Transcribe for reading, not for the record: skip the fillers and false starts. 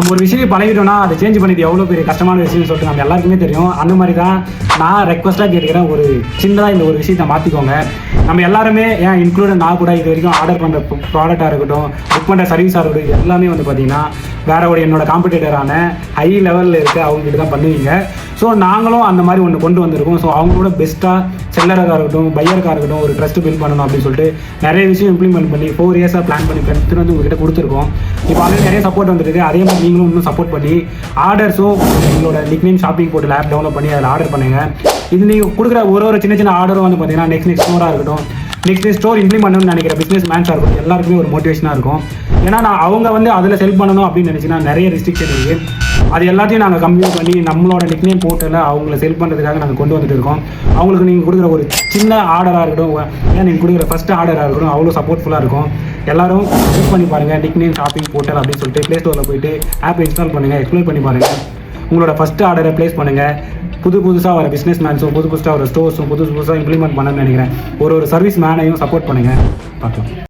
நம்ம ஒரு விஷயம் பழகிட்டோம்னா அதை சேஞ்ச் பண்ணிட்டு எவ்வளோ பெரிய கஷ்டமான விஷயம்னு சொல்லிட்டு நம்ம எல்லாருக்குமே தெரியும். அந்த மாதிரி தான் நான் ரெக்வஸ்ட்டாக கேட்டுக்கிறேன், ஒரு சின்னதாக இந்த ஒரு விஷயத்தை மாற்றிக்கோங்க. நம்ம எல்லாருமே ஏன் இன்க்ளூட் நான் கூட இது வரைக்கும் ஆர்டர் பண்ணுற ப்ராடக்டாக இருக்கட்டும், புக் பண்ணுற சர்வீஸாக இருக்கட்டும், இது எல்லாமே வந்து பார்த்தீங்கன்னா வேற ஒரு என்னோட காம்படிட்டரான ஹை லெவலில் இருக்க அவங்ககிட்ட தான் பண்ணுவீங்க. ஸோ நாங்களும் அந்த மாதிரி ஒன்று கொண்டு வந்திருக்கோம். ஸோ அவங்களோட பெஸ்ட்டாக செல்லராக இருக்கட்டும், பையருக்காக இருக்கட்டும் ஒரு ட்ரஸ்ட் பில்ட் பண்ணணும் அப்படின்னு சொல்லிட்டு நிறைய விஷயம் இம்ப்ளிமெண்ட் பண்ணி 4 இயர்ஸாக பிளான் பண்ணி எடுத்துகிட்டு வந்து உங்ககிட்ட கொடுத்துருக்கோம். இப்போ ஆல்ரெடி நிறைய சப்போர்ட் வந்துருக்கு. அதே மாதிரி நீங்களும் இன்னும் சப்போர்ட் பண்ணி ஆர்டர்ஸும் எங்களோட nickname shopping portal app download பண்ணி அதில் ஆர்டர் பண்ணுங்கள். இது நீங்கள் கொடுக்குற ஒரு சின்ன சின்ன ஆர்டரும் வந்து பார்த்தீங்கன்னா நெக்ஸ்ட் ஸ்டோராக இருக்கட்டும், நெக்ஸ்ட் ஸ்டோர் இம்ப்ளிமெண்ட் பண்ணணும்னு நினைக்கிற பிஸ்னஸ் மேன்ஸாக இருக்கும் எல்லாருக்குமே ஒரு மோட்டிவேஷனாக இருக்கும். ஏன்னா அவங்க வந்து அதில் செல் பண்ணணும் அப்படின்னு நினச்சின்னா நிறைய ரெஸ்ட்ரிக்ஷன் இருக்குது. அது எல்லாத்தையும் நாங்கள் கம்ப்ளீட் பண்ணி நம்மளோட நிக்நேம் போர்ட்டலில் அவங்கள செல் பண்ணுறதுக்காக நாங்கள் கொண்டு வந்துட்டு இருக்கோம். அவங்களுக்கு நீங்கள் கொடுக்குற ஒரு சின்ன ஆர்டராக இருக்கட்டும், ஏன் நீங்கள் கொடுக்குற ஃபஸ்ட்டு ஆர்டராக இருக்கட்டும், அவ்வளோ சப்போர்ட்ஃபுல்லாக இருக்கும். எல்லாரும் யூஸ் பண்ணி பாருங்கள் நிக்நேம் ஷாப்பிங் போர்ட்டல் அப்படின்னு சொல்லிட்டு ப்ளே ஸ்டோரில் போயிட்டு ஆப் இன்ஸ்டால் பண்ணுங்கள், எக்ஸ்ப்ளோர் பண்ணி பாருங்கள். உங்களோட ஃபஸ்ட்டு ஆர்டரை ப்ளேஸ் பண்ணுங்கள். புதுசாக வர பிஸ்னஸ் மேன்ஸும் புதுசாக வர ஸ்டோர்ஸும் புதுசாக இம்ப்ளிமெண்ட் பண்ணணும்னு நினைக்கிறேன் ஒரு சர்வீஸ் மேனையும் சப்போர்ட் பண்ணுங்கள். பார்க்கலாம்.